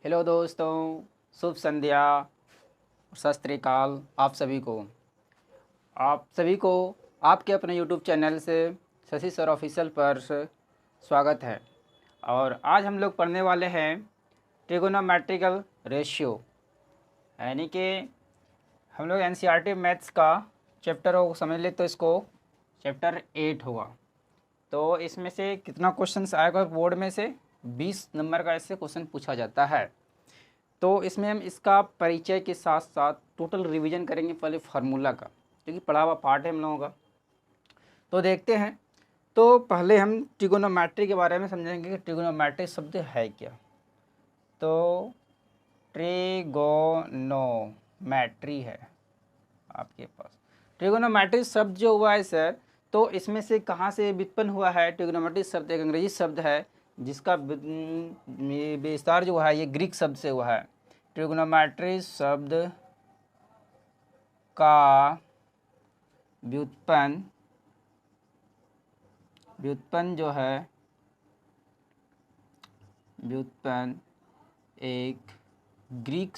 Hello दोस्तों, शुभ संध्या, सत श्री अकाल आप सभी को आपके अपने यूट्यूब चैनल से शशि सर ऑफिशियल पर स्वागत है। और आज हम लोग पढ़ने वाले हैं ट्रिगोनोमेट्रिकल रेशियो, यानी कि हम लोग एनसीईआरटी मैथ्स का चैप्टर हो समझ ले तो इसको चैप्टर 8 होगा। तो इसमें से कितना क्वेश्चंस आएगा बोर्ड में से 20 नंबर का ऐसे क्वेश्चन पूछा जाता है। तो इसमें हम इसका परिचय के साथ साथ टोटल रिवीजन करेंगे पहले फार्मूला का, क्योंकि पढ़ा हुआ पार्ट है हम लोगों का। तो देखते हैं। तो पहले हम ट्रिगोनोमेट्री के बारे में समझेंगे कि ट्रिगोनोमेट्री शब्द है क्या। तो ट्रिगोनोमेट्री है आपके पास। ट्रिगोनोमेट्री शब्द जो हुआ है सर, तो इसमें से कहाँ से व्युत्पन्न हुआ है। ट्रिगोनोमेट्री शब्द एक अंग्रेजी शब्द है जिसका विस्तार जो है ये ग्रीक शब्द से हुआ है। ट्रिगोनोमेट्री शब्द का व्युत्पन्न जो है एक ग्रीक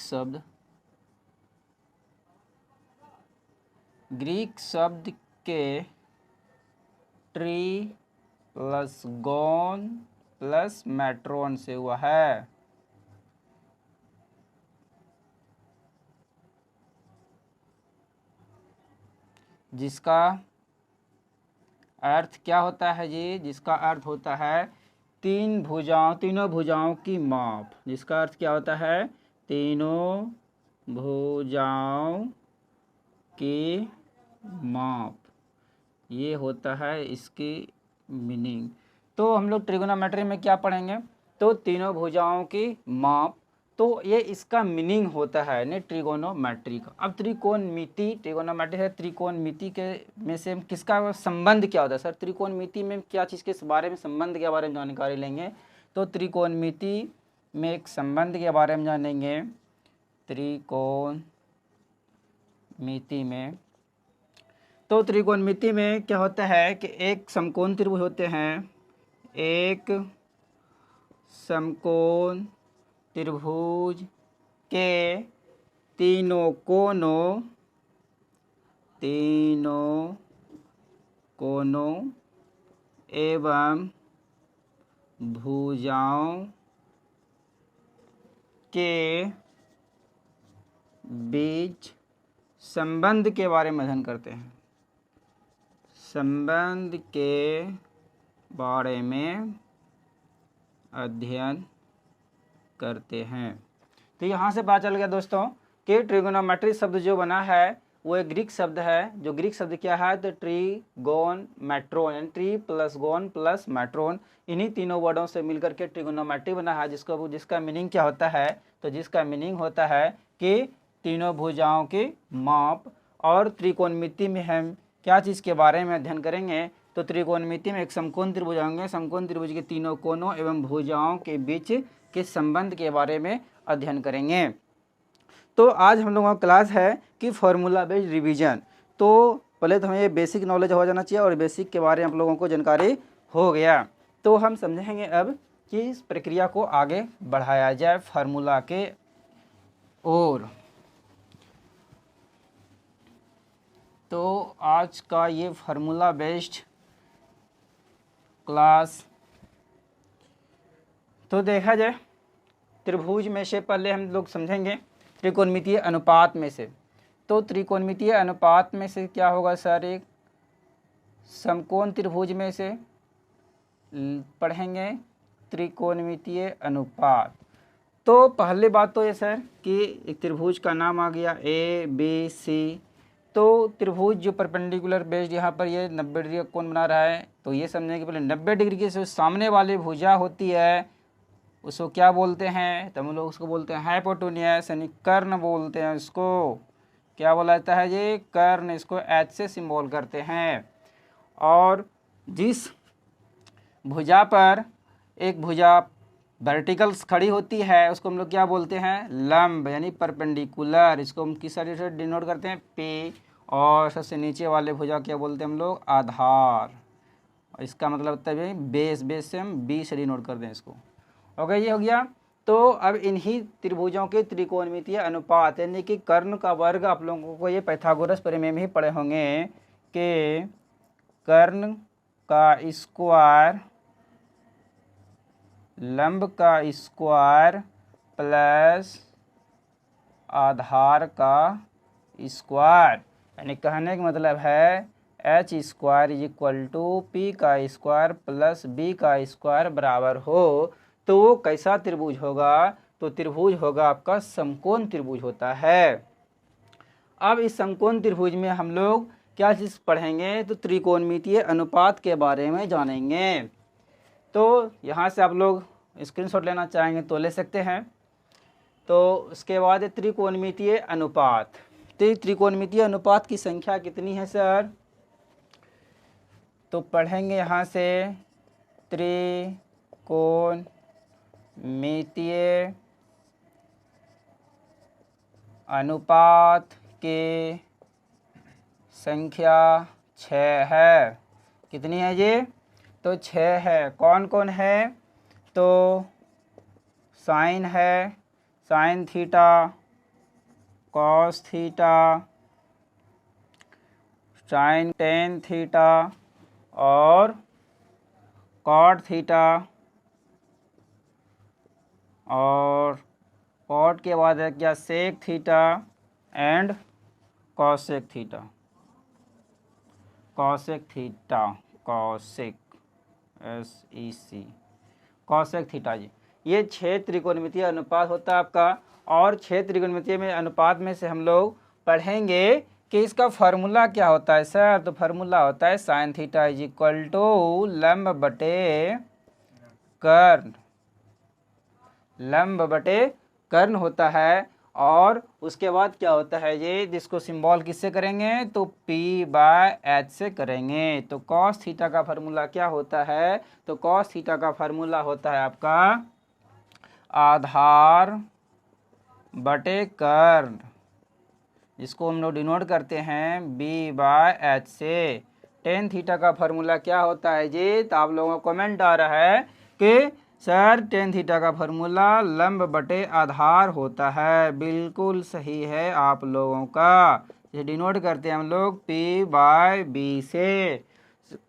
शब्द के ट्री प्लस गोन प्लस मैट्रोन से हुआ है। जिसका अर्थ क्या होता है जी? जिसका अर्थ होता है तीनों भुजाओं की माप। जिसका अर्थ क्या होता है? तीनों भुजाओं की माप, ये होता है इसकी मीनिंग। तो हम लोग ट्रिगोनोमेट्री में क्या पढ़ेंगे? तो तीनों भुजाओं की माप, तो ये इसका मीनिंग होता है ने ट्रिगोनोमेट्री का। अब त्रिकोणमिति, ट्रिगोनोमेट्री है त्रिकोणमिति के में से किसका संबंध क्या होता है सर? त्रिकोणमिति में क्या चीज़ के बारे में संबंध के बारे में जानकारी लेंगे। तो त्रिकोणमिति में एक संबंध के बारे में जानेंगे। त्रिकोणमिति में तो त्रिकोणमिति में क्या होता है कि एक समकोण त्रिभुज होते हैं। एक समकोण त्रिभुज के तीनों कोनों एवं भुजाओं के बीच संबंध के बारे में अध्ययन करते हैं। संबंध के बारे में अध्ययन करते हैं। तो यहाँ से पता चल गया दोस्तों कि ट्रिगोनोमेट्री शब्द जो बना है वो एक ग्रीक शब्द है। जो ग्रीक शब्द क्या है? तो ट्रीगोन मैट्रोन, यानी ट्री प्लस गोन प्लस मैट्रोन, इन्हीं तीनों वर्डों से मिलकर के ट्रिगोनोमेट्री बना है। जिसका मीनिंग क्या होता है? तो जिसका मीनिंग होता है कि तीनों भुजाओं की माप। और त्रिकोणमिति में हम क्या चीज़ के बारे में अध्ययन करेंगे? तो त्रिकोणमिति में एक समकोण त्रिभुज होंगे। समकोण त्रिभुज के तीनों कोनों एवं भुजाओं के बीच के संबंध के बारे में अध्ययन करेंगे। तो आज हम लोगों का क्लास है कि फॉर्मूला बेस्ड रिवीजन। तो पहले तो हमें ये बेसिक नॉलेज हो जाना चाहिए और बेसिक के बारे में आप लोगों को जानकारी हो गया। तो हम समझेंगे अब कि इस प्रक्रिया को आगे बढ़ाया जाए फार्मूला के ओर। तो आज का ये फार्मूला बेस्ड क्लास, तो देखा जाए त्रिभुज में से पहले हम लोग समझेंगे त्रिकोणमितीय अनुपात में से। तो त्रिकोणमितीय अनुपात में से क्या होगा सर? एक समकोण त्रिभुज में से पढ़ेंगे त्रिकोणमितीय अनुपात। तो पहले बात तो ये सर कि एक त्रिभुज का नाम आ गया ABC। तो त्रिभुज जो परपेंडिकुलर बेस्ड यहाँ पर ये 90 डिग्री का कोण बना रहा है, तो ये समझने के पहले 90 डिग्री के सामने वाली भुजा होती है उसको क्या बोलते हैं? तो हम लोग उसको बोलते हैं हाइपोटेन्यूस, यानी कर्ण बोलते हैं उसको। क्या बोला जाता है ये? कर्ण। इसको H से सिंबल करते हैं। और जिस भुजा पर एक भुजा वर्टिकल खड़ी होती है उसको हम लोग क्या बोलते हैं? लंब, यानी परपेंडिकुलर। इसको हम किस तरीके से डिनोट करते हैं? P। और सबसे नीचे वाले भुजा क्या बोलते हैं हम लोग? आधार। इसका मतलब होता है बेस। बेस से हम B से डिनोट कर दें इसको। ओके, ये हो गया तो अब इन्हीं त्रिभुजों के त्रिकोणमितीय अनुपात यानी कि कर्ण का वर्ग, आप लोगों को ये पाइथागोरस प्रमेय में ही पढ़े होंगे कि कर्ण का स्क्वायर लंब का स्क्वायर प्लस आधार का स्क्वायर, यानी कहने का मतलब है h square is equal to p का स्क्वायर प्लस बी का स्क्वायर बराबर हो। तो वो कैसा त्रिभुज होगा? तो त्रिभुज होगा आपका समकोण त्रिभुज होता है। अब इस समकोण त्रिभुज में हम लोग क्या चीज़ पढ़ेंगे? तो त्रिकोणमितीय अनुपात के बारे में जानेंगे। तो यहाँ से आप लोग स्क्रीनशॉट लेना चाहेंगे तो ले सकते हैं। तो उसके बाद त्रिकोणमितीय अनुपात, तो त्रिकोणमितीय अनुपात की संख्या कितनी है सर? तो पढ़ेंगे यहाँ से त्रिकोणमितीय अनुपात के संख्या 6 है। कितनी है ये? तो 6 है। कौन कौन है? तो साइन है, sine theta, cos theta, sine tan theta और कॉट थीटा, और कॉट के बाद है क्या? Sec theta and cosec theta, cosec theta, cosec SEC, cosec theta जी। ये 6 त्रिकोणमितीय अनुपात होता है आपका। और 6 त्रिकोणमितीय में अनुपात में से हम लोग पढ़ेंगे कि इसका फार्मूला क्या होता है सर? तो फार्मूला होता है sine theta is equal to लंब बटे कर्ण, लंब बटे कर्ण होता है। और उसके बाद क्या होता है ये, जिसको सिंबल किससे करेंगे? तो P/H से करेंगे। तो cos थीटा का फार्मूला क्या होता है? तो cos थीटा का फार्मूला होता है आपका आधार बटे कर्ण, जिसको हम लोग डिनोट करते हैं B/H से। टेन थीटा का फार्मूला क्या होता है जी? तो आप लोगों को कमेंट आ रहा है कि सर टेन थीटा का फार्मूला लंब बटे आधार होता है। बिल्कुल सही है आप लोगों का। ये डिनोट करते हैं हम लोग P/B से।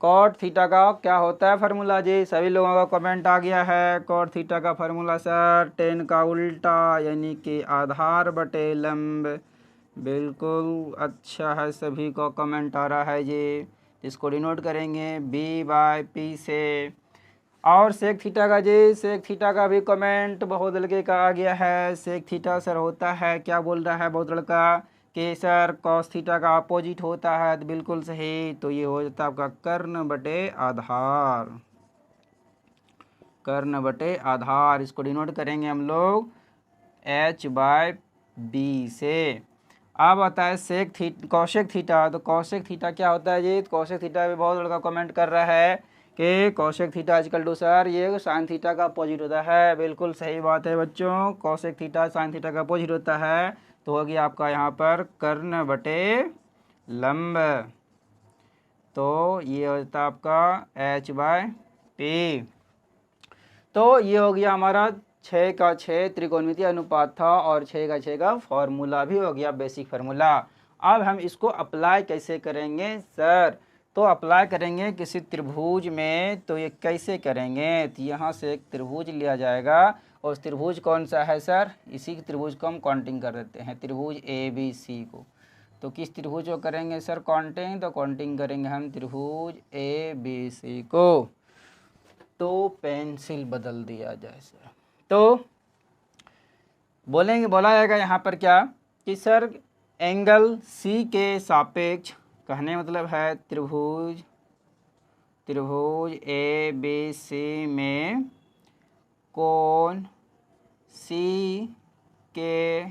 कॉट थीटा का क्या होता है फार्मूला जी? सभी लोगों का कमेंट आ गया है। कॉट थीटा का फार्मूला सर टेन का उल्टा यानी कि आधार बटे लंब। बिल्कुल अच्छा है, सभी को कमेंट आ रहा है जी। इसको डिनोट करेंगे B/P से। और सेक थीटा का जी, सेक थीटा का भी कमेंट बहुत लड़के का आ गया है। सेक थीटा सर होता है, क्या बोल रहा है बहुत लड़का कि सर कॉस थीटा का अपोजिट होता है। तो बिल्कुल सही। तो ये हो जाता है आपका कर्ण बटे आधार, कर्ण बटे आधार। इसको डिनोट करेंगे हम लोग H/B से। अब आता है सेक थीटा, कौशिक थीटा। तो कौशिक थीटा क्या होता है जी? कौशिक थीटा भी बहुत लड़का कमेंट कर रहा है कि cosec theta equal to sir ये साइन थीटा का अपोजिट होता है। बिल्कुल सही बात है बच्चों, कौशिक थीटा साइन थीटा का अपोजिट होता है। तो हो गया आपका यहाँ पर कर्ण बटे लंब। तो ये होता है आपका H/P। तो ये हो गया हमारा 6 का 6 त्रिकोणमितीय अनुपात था और 6 का 6 का फॉर्मूला भी हो गया, बेसिक फार्मूला। अब हम इसको अप्लाई कैसे करेंगे सर? तो अप्लाई करेंगे किसी त्रिभुज में। तो ये कैसे करेंगे? तो यहाँ से एक त्रिभुज लिया जाएगा और त्रिभुज कौन सा है सर? इसी त्रिभुज को हम काउंटिंग कर देते हैं, त्रिभुज ABC को। तो किस त्रिभुज को करेंगे सर काउंटिंग? तो काउंटिंग करेंगे हम त्रिभुज ABC को। तो पेंसिल बदल दिया जाए सर। तो बोलेंगे, बोला जाएगा यहाँ पर क्या कि सर एंगल C के सापेक्ष, कहने मतलब है त्रिभुज ABC में कोण C के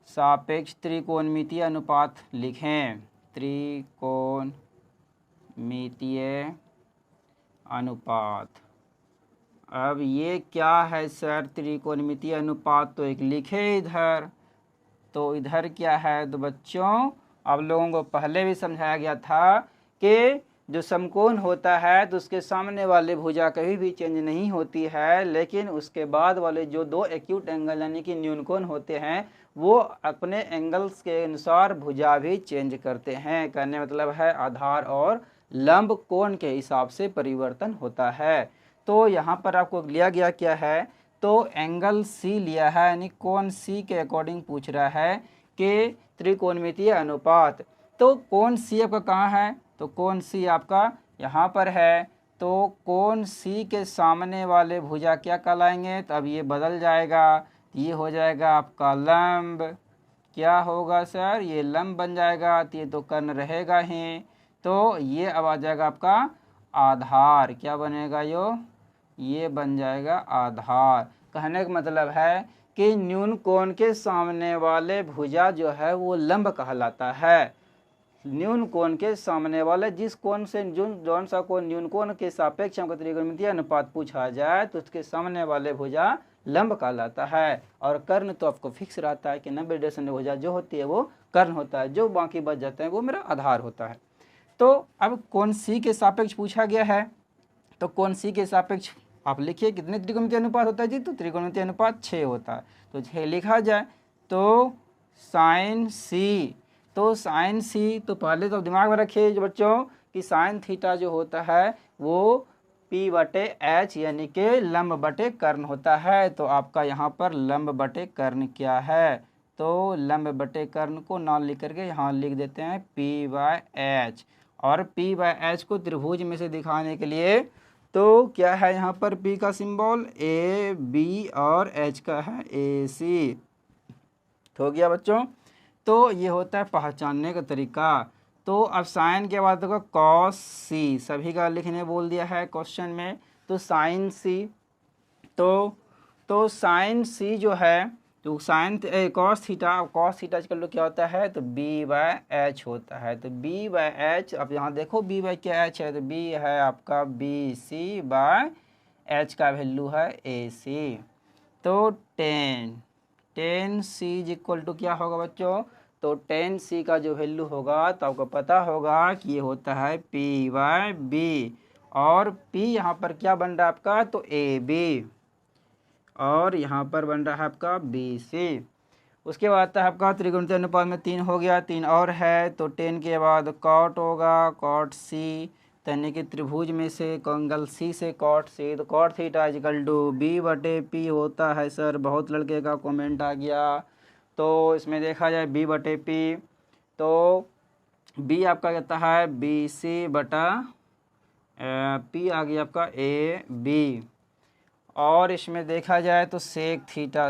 सापेक्ष त्रिकोणमितीय अनुपात लिखें। त्रिकोणमितीय अनुपात। अब ये क्या है सर त्रिकोणमितीय अनुपात? तो एक लिखे इधर। तो इधर क्या है? तो बच्चों आप लोगों को पहले भी समझाया गया था कि जो समकोण होता है तो उसके सामने वाले भुजा कभी भी चेंज नहीं होती है, लेकिन उसके बाद वाले जो दो एक्यूट एंगल यानी कि न्यूनकोण होते हैं वो अपने एंगल्स के अनुसार भुजा भी चेंज करते हैं। कहने मतलब है आधार और लंब कोण के हिसाब से परिवर्तन होता है। तो यहाँ पर आपको लिया गया क्या है, तो एंगल सी लिया है, यानी कोण सी के अकॉर्डिंग पूछ रहा है कि त्रिकोणमितीय अनुपात। तो कोण सी आपका कहाँ है, तो कोण सी आपका यहाँ पर है। तो कोण सी के सामने वाले भुजा क्या कहलाएंगे, तो अब ये बदल जाएगा, ये हो जाएगा आपका लंब। क्या होगा सर, ये लंब बन जाएगा, तो ये तो कर्ण रहेगा ही। तो ये अब आ जाएगा आपका आधार। क्या बनेगा ये बन जाएगा आधार। कहने का मतलब है कि न्यून कोण के सामने वाले भुजा जो है वो लंब कहलाता है। न्यून कोण के सामने वाले जिस कोण से जौन सा कोण न्यून कोण के सापेक्ष हमको त्रिकोणमितीय अनुपात पूछा जाए तो उसके सामने वाले भुजा लंब कहलाता है। और कर्ण तो आपको फिक्स रहता है कि 90 डिग्री भुजा जो होती है वो कर्ण होता है, जो बाकी बच जाते हैं वो मेरा आधार होता है। तो अब कोण सी के सापेक्ष पूछा गया है, तो कोण सी के सापेक्ष आप लिखिए कितने त्रिकोणमितीय अनुपात होता है जी, तो त्रिकोणमितीय अनुपात 6 होता है। तो 6 लिखा जाए तो साइन सी, तो साइन सी तो पहले तो दिमाग में रखिए बच्चों कि साइन थीटा जो होता है वो P बटे एच यानी कि लंब बटे कर्ण होता है। तो आपका यहाँ पर लंब बटे कर्ण क्या है, तो लंब बटे कर्ण को ना लिख करके यहाँ लिख देते हैं P/h। और P/h को त्रिभुज में से दिखाने के लिए तो क्या है यहाँ पर P का सिंबल A B और H का है AC। हो गया बच्चों। तो ये होता है पहचानने का तरीका। तो अब साइन के बाद देखो कॉस सी, सभी का लिखने बोल दिया है क्वेश्चन में। तो साइन सी, तो साइन सी जो है तो sine cos theta, cos theta का लोग क्या होता है, तो B/h होता है। तो B/h, अब यहाँ देखो B बाय क्या h है, तो B है आपका BC/h का वैल्यू है AC। तो tan C is equal to क्या होगा बच्चों, तो टेन सी का जो वैल्यू होगा तो आपको पता होगा कि ये होता है P/B। और P यहाँ पर क्या बन रहा है आपका, तो AB, और यहाँ पर बन रहा है आपका BC। उसके बाद आता है आपका त्रिकोणमितीय अनुपात में 3 हो गया, 3 और है। तो 10 के बाद कॉट होगा, कॉट सी, यानी कि त्रिभुज में से एंगल सी से कॉट सी, तो cot theta equal to B/P होता है। सर बहुत लड़के का कमेंट आ गया। तो इसमें देखा जाए B/P, तो B आपका कहता है BC/P आ गया आपका AB। और इसमें देखा जाए तो सेक थीटा,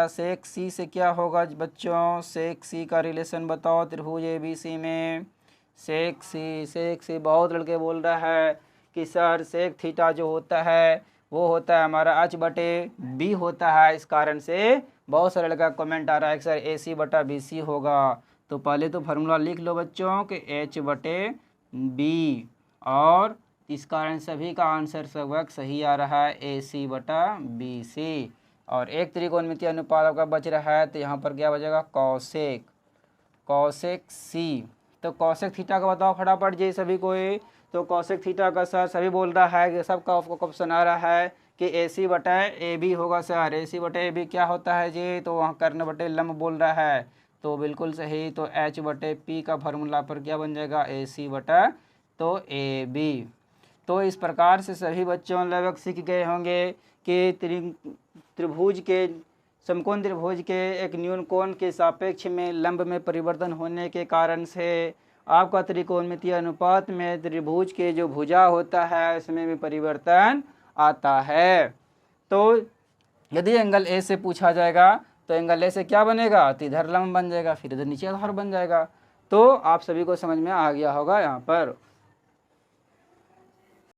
सेक सी से क्या होगा बच्चों, सेक सी का रिलेशन बताओ त्रिभुज ABC में। सेक सी बहुत लड़के बोल रहा है कि सर सेक थीटा जो होता है वो होता है हमारा H/B होता है। इस कारण से बहुत सारे लड़का कमेंट आ रहा है कि सर AC/BC होगा। तो पहले तो फार्मूला लिख लो बच्चों कि H/B, और इस कारण सभी का आंसर सब वक्त सही आ रहा है AC/BC। और एक त्रिकोणमितीय अनुपात आपका बच रहा है, तो यहाँ पर क्या बचेगा, कॉसेक सी। तो कॉसेक थीटा का बताओ फटाफट जी सभी को। तो कॉसेक थीटा का सर सभी बोल रहा है कि सबका आपको क्वेश्चन आ रहा है कि AC/AB होगा सर। AC/AB क्या होता है जी, तो वहाँ कर्ण बटे लंब बोल रहा है, तो बिल्कुल सही। तो H/P का फार्मूला पर क्या बन जाएगा, AC/तो AB। तो इस प्रकार से सभी बच्चों लगभग सीख गए होंगे कि त्रिभुज के समकोण त्रिभुज के एक न्यून कोण के सापेक्ष में लंब में परिवर्तन होने के कारण से आपका त्रिकोणमितीय अनुपात में त्रिभुज के जो भुजा होता है उसमें भी परिवर्तन आता है। तो यदि एंगल ए से पूछा जाएगा तो एंगल ए से क्या बनेगा, तो इधर लंब बन जाएगा, फिर इधर नीचे आधार बन जाएगा। तो आप सभी को समझ में आ गया होगा यहाँ पर।